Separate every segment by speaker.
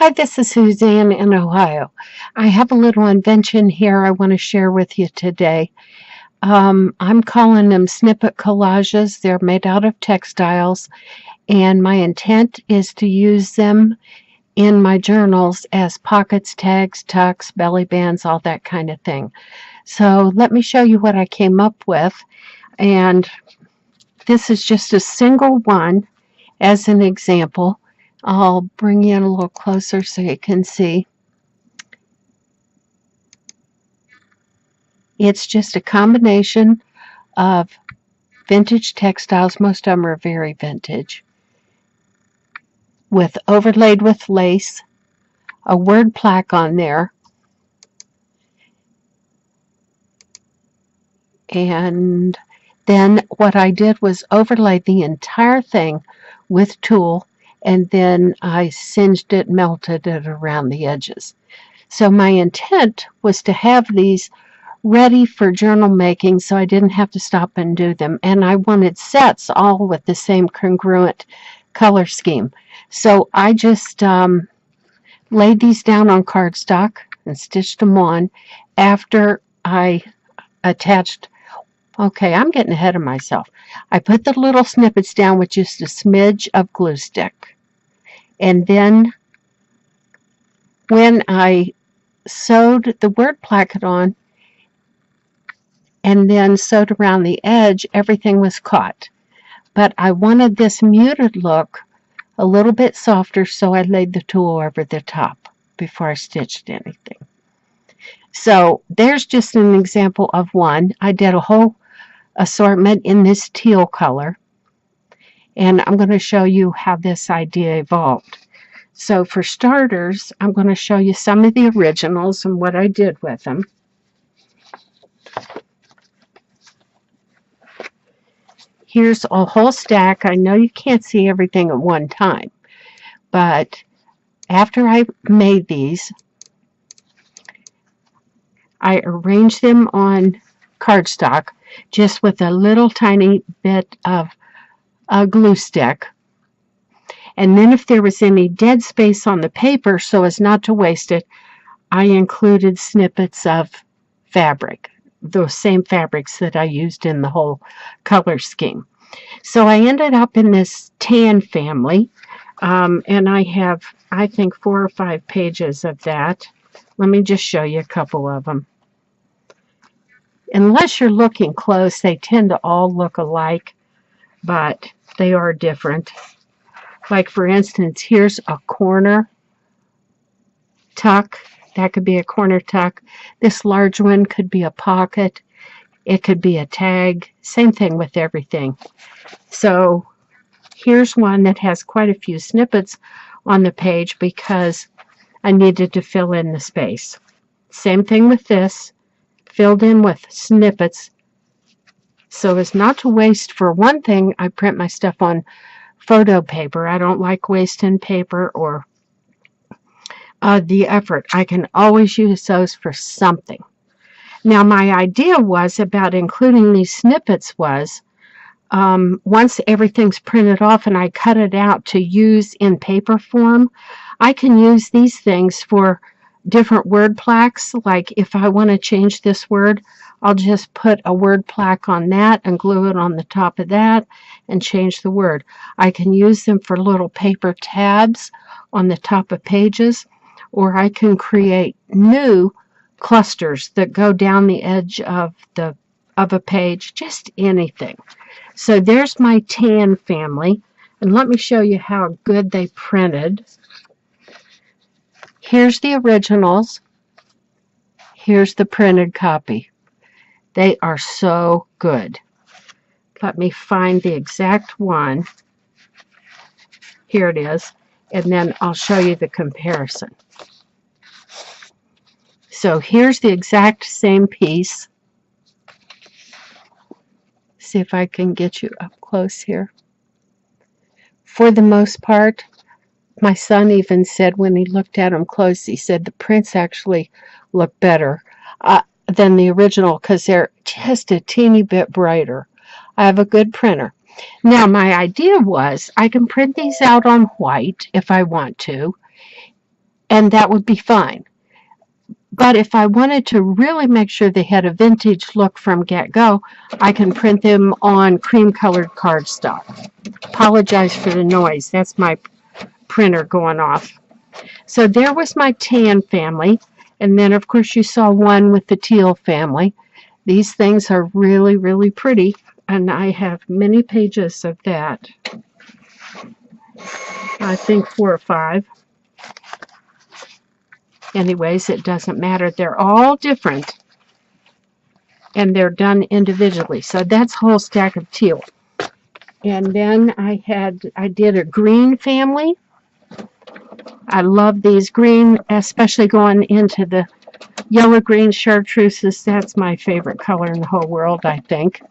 Speaker 1: Hi, this is Suzanne in Ohio. I have a little invention here I want to share with you today. I'm calling them snippet collages. They're made out of textiles, and my intent is to use them in my journals as pockets, tags, tucks, belly bands, all that kind of thing. So let me show you what I came up with. And this is just a single one as an example. I'll bring you in a little closer so you can see. It's just a combination of vintage textiles. Most of them are very vintage, with overlaid with lace, a word plaque on there, and then what I did was overlay the entire thing with tulle, and then I singed it, melted it around the edges. So my intent was to have these ready for journal making so I didn't have to stop and do them. And I wanted sets all with the same congruent color scheme. So I just laid these down on cardstock and stitched them on after I attached. Okay, I'm getting ahead of myself. I put the little snippets down with just a smidge of glue stick. And then when I sewed the word placket on, and then sewed around the edge, everything was caught. But I wanted this muted look a little bit softer, so I laid the tulle over the top before I stitched anything. So there's just an example of one. I did a whole assortment in this teal color, and I'm going to show you how this idea evolved. So for starters, I'm going to show you some of the originals and what I did with them. Here's a whole stack. I know you can't see everything at one time, but after I made these, I arranged them on cardstock just with a little tiny bit of a glue stick. And then if there was any dead space on the paper, so as not to waste it, I included snippets of fabric, those same fabrics that I used in the whole color scheme. So I ended up in this tan family, and I have, I think, 4 or 5 pages of that. Let me just show you a couple of them. Unless you're looking close, they tend to all look alike, but they are different. Like, for instance, here's a corner tuck. That could be a corner tuck. This large one could be a pocket. It could be a tag. Same thing with everything. So here's one that has quite a few snippets on the page because I needed to fill in the space. Same thing with this. Filled in with snippets. So as not to waste, for one thing, I print my stuff on photo paper. I don't like wasting paper or the effort. I can always use those for something. Now, my idea was about including these snippets was once everything's printed off and I cut it out to use in paper form, I can use these things for different word plaques. Like if I want to change this word, I'll just put a word plaque on that and glue it on the top of that and change the word. I can use them for little paper tabs on the top of pages, or I can create new clusters that go down the edge of a page, just anything. So there's my tan family, and let me show you how good they printed. Here's the originals. Here's the printed copy. They are so good. Let me find the exact one. Here it is, and then I'll show you the comparison. So here's the exact same piece. See if I can get you up close here. For the most part, my son even said when he looked at them close, he said the prints actually look better than the original because they're just a teeny bit brighter. I have a good printer. Now, my idea was I can print these out on white if I want to, and that would be fine. But if I wanted to really make sure they had a vintage look from get-go, I can print them on cream-colored cardstock. Apologize for the noise. That's my printer going off. So there was my tan family. And then, of course, you saw one with the teal family. These things are really, really pretty. And I have many pages of that. I think 4 or 5. Anyways, it doesn't matter. They're all different. And they're done individually. So that's a whole stack of teal. And then I did a green family. I love these green, especially going into the yellow-green chartreuses. That's my favorite color in the whole world, I think.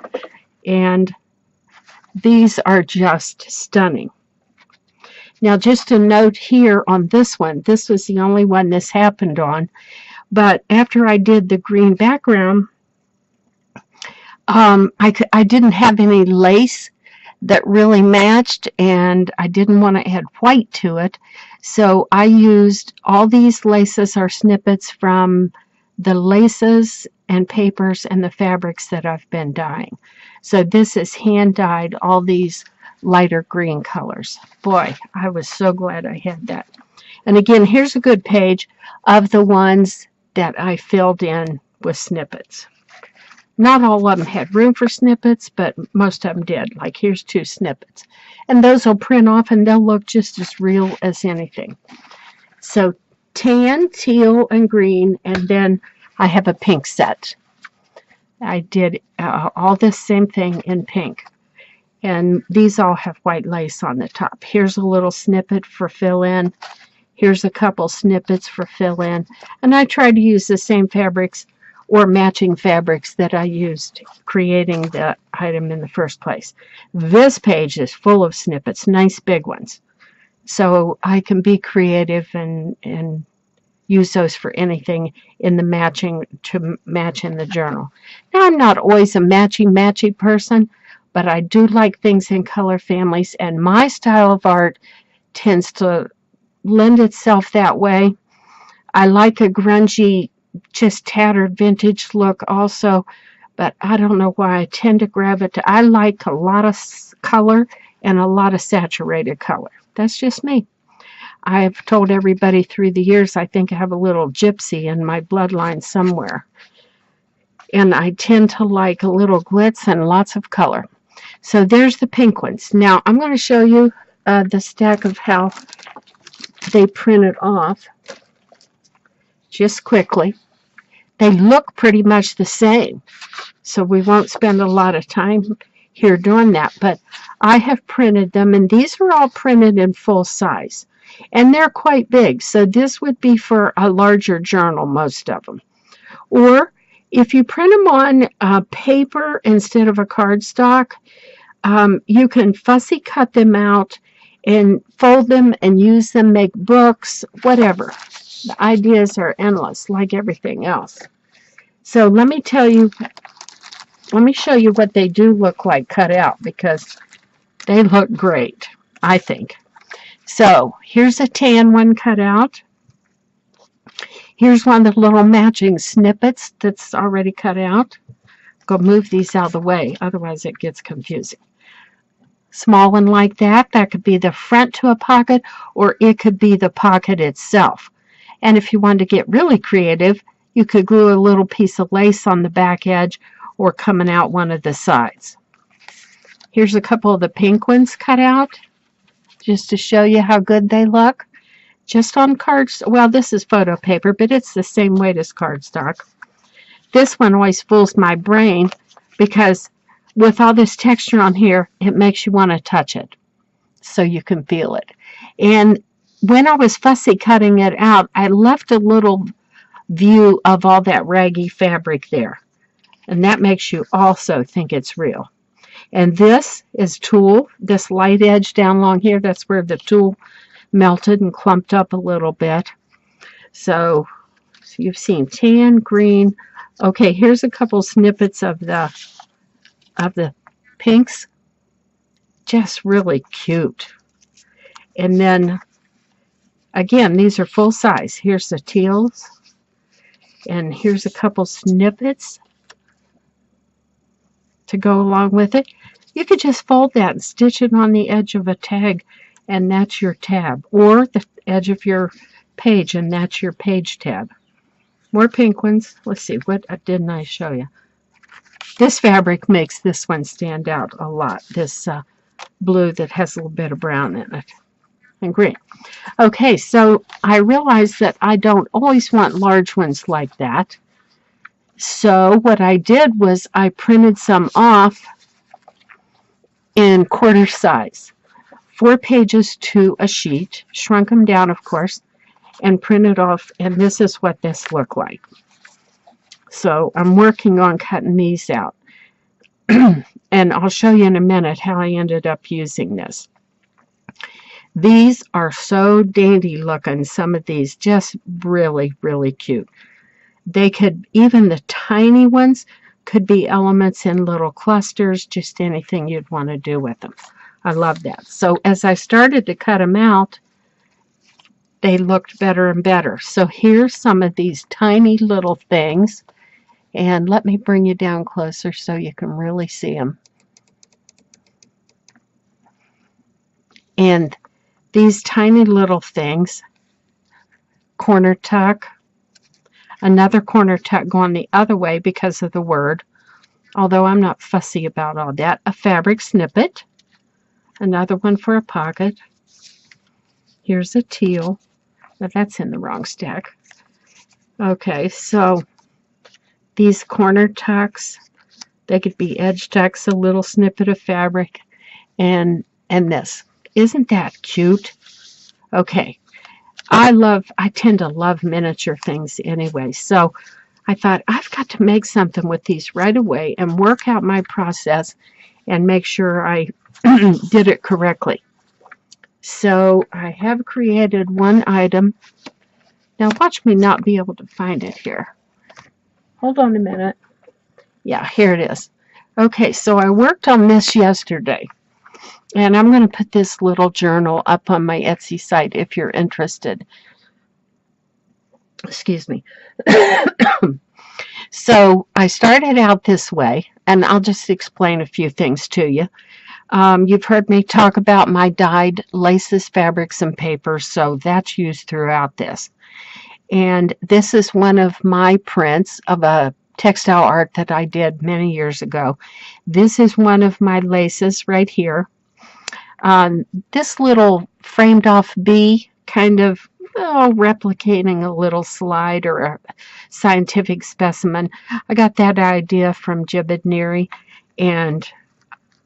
Speaker 1: And these are just stunning. Now, just a note here on this one. This was the only one this happened on. But after I did the green background, I didn't have any lace that really matched, and I didn't want to add white to it. So I used all these laces or snippets from the laces and papers and the fabrics that I've been dyeing. So this is hand dyed, all these lighter green colors. Boy, I was so glad I had that. And again, here's a good page of the ones that I filled in with snippets. Not all of them had room for snippets, but most of them did. Like here's 2 snippets. And those will print off and they'll look just as real as anything. So tan, teal, and green, and then I have a pink set. I did all this same thing in pink. And these all have white lace on the top. Here's a little snippet for fill-in. Here's a couple snippets for fill-in. And I tried to use the same fabrics or matching fabrics that I used creating the item in the first place. This page is full of snippets, nice big ones. So I can be creative and use those for anything in the matching to match in the journal. Now, I'm not always a matchy person, but I do like things in color families, and my style of art tends to lend itself that way. I like a grungy, just tattered vintage look also, but I don't know why I tend to gravitate. I like a lot of color and a lot of saturated color. That's just me. I've told everybody through the years I think I have a little gypsy in my bloodline somewhere. And I tend to like a little glitz and lots of color. So there's the pink ones. Now I'm going to show you the stack of how they printed off just quickly. They look pretty much the same, so we won't spend a lot of time here doing that, but I have printed them, and these are all printed in full size, and they're quite big, so this would be for a larger journal, most of them. Or if you print them on paper instead of a cardstock, you can fussy cut them out and fold them and use them, make books, whatever. The ideas are endless, like everything else. So let me show you what they do look like cut out, because they look great, I think. So here's a tan one cut out. Here's one of the little matching snippets that's already cut out. Go move these out of the way, otherwise it gets confusing. Small one like that, that could be the front to a pocket, or it could be the pocket itself. And if you wanted to get really creative, you could glue a little piece of lace on the back edge or coming out one of the sides. Here's a couple of the pink ones cut out, just to show you how good they look. Just on cards, well, this is photo paper, but it's the same weight as cardstock. This one always fools my brain because with all this texture on here, it makes you want to touch it so you can feel it. And when I was fussy cutting it out, I left a little view of all that raggy fabric there. And that makes you also think it's real. And this is tulle. This light edge down along here, that's where the tulle melted and clumped up a little bit. So you've seen tan, green. Okay, here's a couple snippets of the pinks. Just really cute. And then Again, these are full size. Here's the teals, and here's a couple snippets to go along with it. You could just fold that and stitch it on the edge of a tag, and that's your tab, or the edge of your page, and that's your page tab. More pink ones. Let's see, what didn't I show you? This fabric makes this one stand out a lot, this blue that has a little bit of brown in it, and green. Okay, so I realized that I don't always want large ones like that. So what I did was I printed some off in quarter size. 4 pages to a sheet, shrunk them down, of course, and printed off, and this is what this looked like. So I'm working on cutting these out. And I'll show you in a minute how I ended up using this. These are so dainty looking, some of these, just really, really cute. They could, even the tiny ones, could be elements in little clusters, just anything you'd want to do with them. I love that. So as I started to cut them out, they looked better and better. So here's some of these tiny little things. And let me bring you down closer so you can really see them. And these tiny little things, corner tuck, another corner tuck going the other way because of the word, although I'm not fussy about all that. A fabric snippet, another one for a pocket. Here's a teal. Now that's in the wrong stack. Okay, so these corner tucks, they could be edge tucks, a little snippet of fabric, and this. Isn't that cute? Okay, I tend to love miniature things anyway, so I thought I've got to make something with these right away and work out my process and make sure I did it correctly. So I have created one item. Now watch me not be able to find it here. Hold on a minute. Yeah, here it is. Okay, so I worked on this yesterday. And I'm going to put this little journal up on my Etsy site if you're interested. Excuse me. So I started out this way, and I'll just explain a few things to you. You've heard me talk about my dyed laces, fabrics, and papers, so that's used throughout this. And this is one of my prints of a textile art that I did many years ago. This is one of my laces right here. This little framed off bee, kind of replicating a little slide or a scientific specimen. I got that idea from Jibidneri, and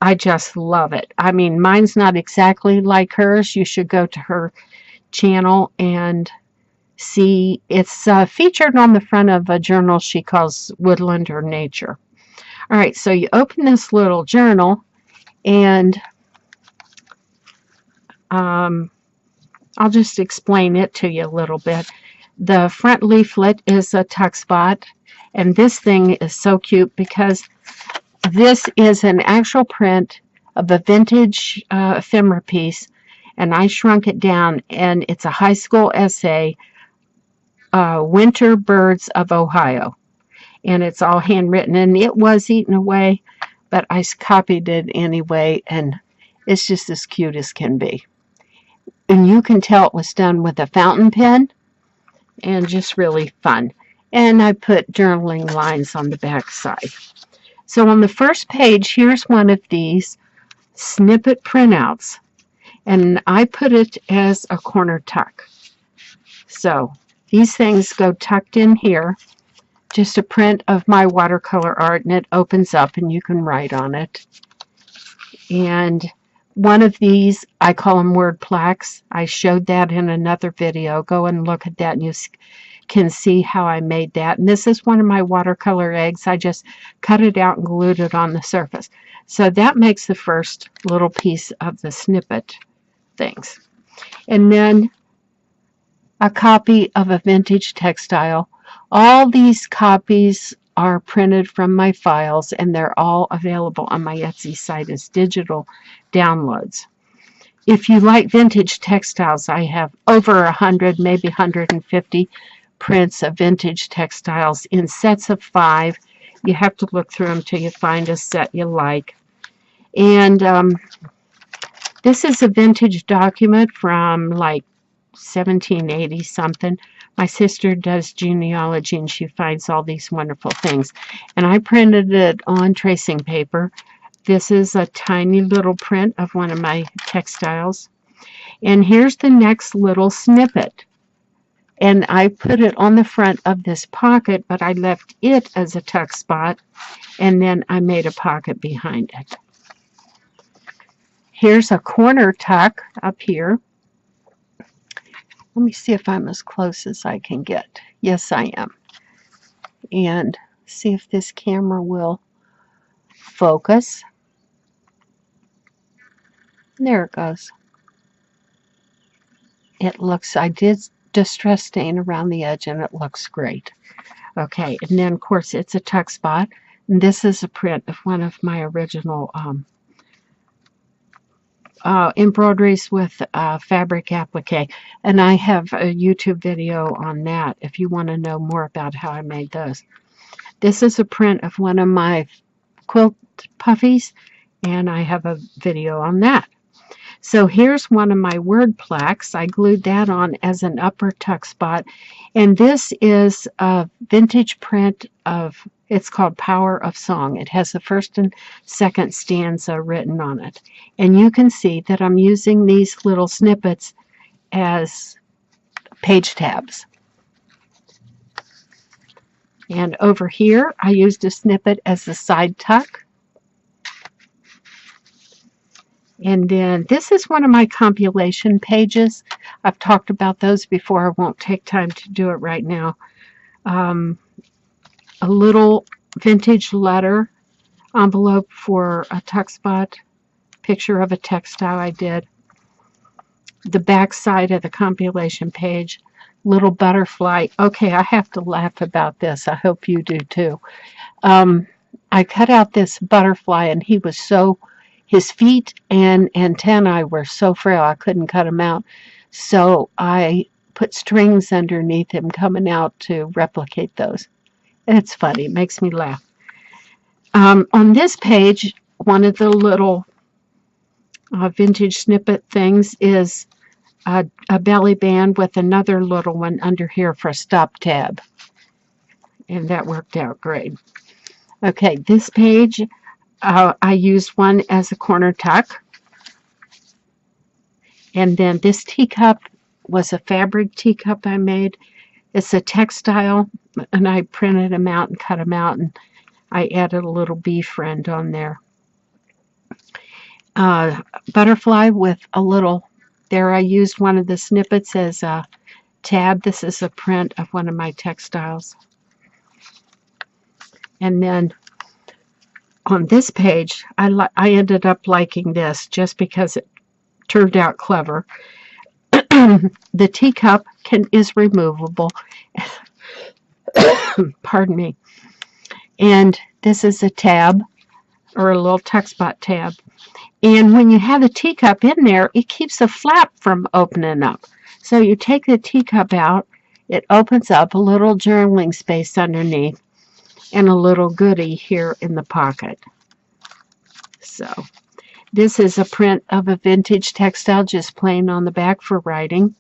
Speaker 1: I just love it. I mean, mine's not exactly like hers. You should go to her channel and see. It's featured on the front of a journal she calls Woodland or Nature. All right, so you open this little journal, and I'll just explain it to you a little bit. The front leaflet is a tuck spot, and this thing is so cute because this is an actual print of a vintage ephemera piece, and I shrunk it down, and it's a high school essay, Winter Birds of Ohio, and it's all handwritten, and it was eaten away, but I copied it anyway, and it's just as cute as can be. And you can tell it was done with a fountain pen, and just really fun. And I put journaling lines on the back side. So on the first page, here's one of these snippet printouts, and I put it as a corner tuck. So these things go tucked in here, just a print of my watercolor art, and it opens up and you can write on it. And one of these, I call them word plaques. I showed that in another video. Go and look at that and you can see how I made that. And this is one of my watercolor eggs. I just cut it out and glued it on the surface. So that makes the first little piece of the snippet things. And then a copy of a vintage textile. All these copies are printed from my files, and they're all available on my Etsy site as digital downloads. if you like vintage textiles, I have over 100, maybe 150 prints of vintage textiles in sets of 5. You have to look through them till you find a set you like. And this is a vintage document from like 1780 something. My sister does genealogy and she finds all these wonderful things. And I printed it on tracing paper. This is a tiny little print of one of my textiles. And here's the next little snippet. And I put it on the front of this pocket, but I left it as a tuck spot. And then I made a pocket behind it. Here's a corner tuck up here. Let me see if I'm as close as I can get. Yes, I am. And see if this camera will focus. There it goes. It looks, I did distress stain around the edge and it looks great. Okay, and then of course it's a tuck spot. And this is a print of one of my original embroideries with fabric applique, and I have a YouTube video on that if you want to know more about how I made those. This is a print of one of my quilt puffies, and I have a video on that. So here's one of my word plaques. I glued that on as an upper tuck spot, and this is a vintage print of, it's called Power of Song. It has the first and second stanza written on it. And you can see that I'm using these little snippets as page tabs. And over here, I used a snippet as a side tuck. And then this is one of my compilation pages. I've talked about those before. I won't take time to do it right now. A little vintage letter envelope for a tuck spot, picture of a textile I did. The back side of the compilation page, little butterfly. Okay, I have to laugh about this. I hope you do too. I cut out this butterfly and he was so, his feet and antennae were so frail I couldn't cut him out. So I put strings underneath him coming out to replicate those. And it's funny, it makes me laugh. On this page, one of the little vintage snippet things is a belly band with another little one under here for a stop tab. And that worked out great. Okay, this page, I used one as a corner tuck. And then this teacup was a fabric teacup I made. It's a textile, and I printed them out and cut them out, and I added a little bee friend on there. Butterfly with a little, there I used one of the snippets as a tab. This is a print of one of my textiles. And then on this page, I ended up liking this just because it turned out clever. The teacup is removable. Pardon me. And this is a tab, or a little tuck spot tab. And when you have a teacup in there, it keeps the flap from opening up. So you take the teacup out, it opens up a little journaling space underneath, and a little goodie here in the pocket. So this is a print of a vintage textile, just plain on the back for writing.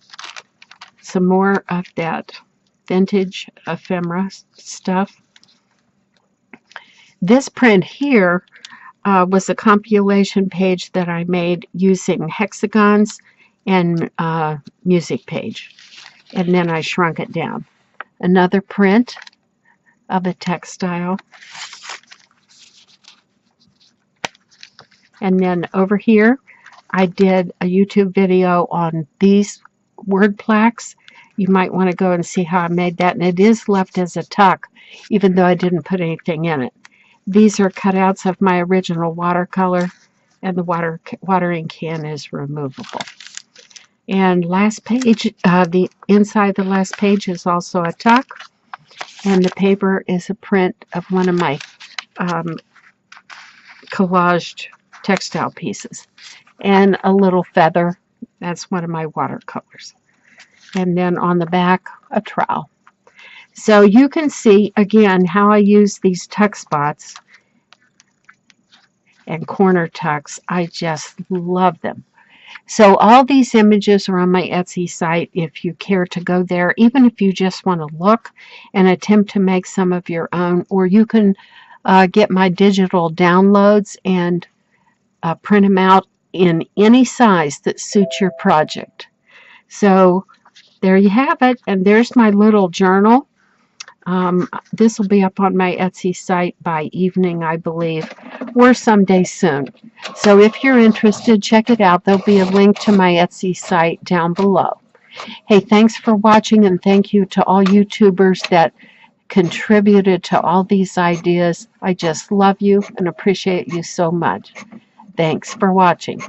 Speaker 1: Some more of that vintage ephemera stuff. This print here was a compilation page that I made using hexagons and music page. And then I shrunk it down. Another print of a textile. And then over here, I did a YouTube video on these word plaques. You might want to go and see how I made that. And it is left as a tuck, even though I didn't put anything in it. These are cutouts of my original watercolor, and the watering can is removable. And last page, the inside of the last page is also a tuck. And the paper is a print of one of my collaged textile pieces. and a little feather. That's one of my watercolors. And then on the back, a trowel. So you can see, again, how I use these tuck spots and corner tucks. I just love them. So all these images are on my Etsy site if you care to go there, even if you just want to look and attempt to make some of your own, or you can get my digital downloads and print them out in any size that suits your project. So there you have it, and there's my little journal. This will be up on my Etsy site by evening, I believe, or someday soon. So if you're interested, check it out. There'll be a link to my Etsy site down below. Hey, thanks for watching, and thank you to all YouTubers that contributed to all these ideas. I just love you and appreciate you so much. Thanks for watching.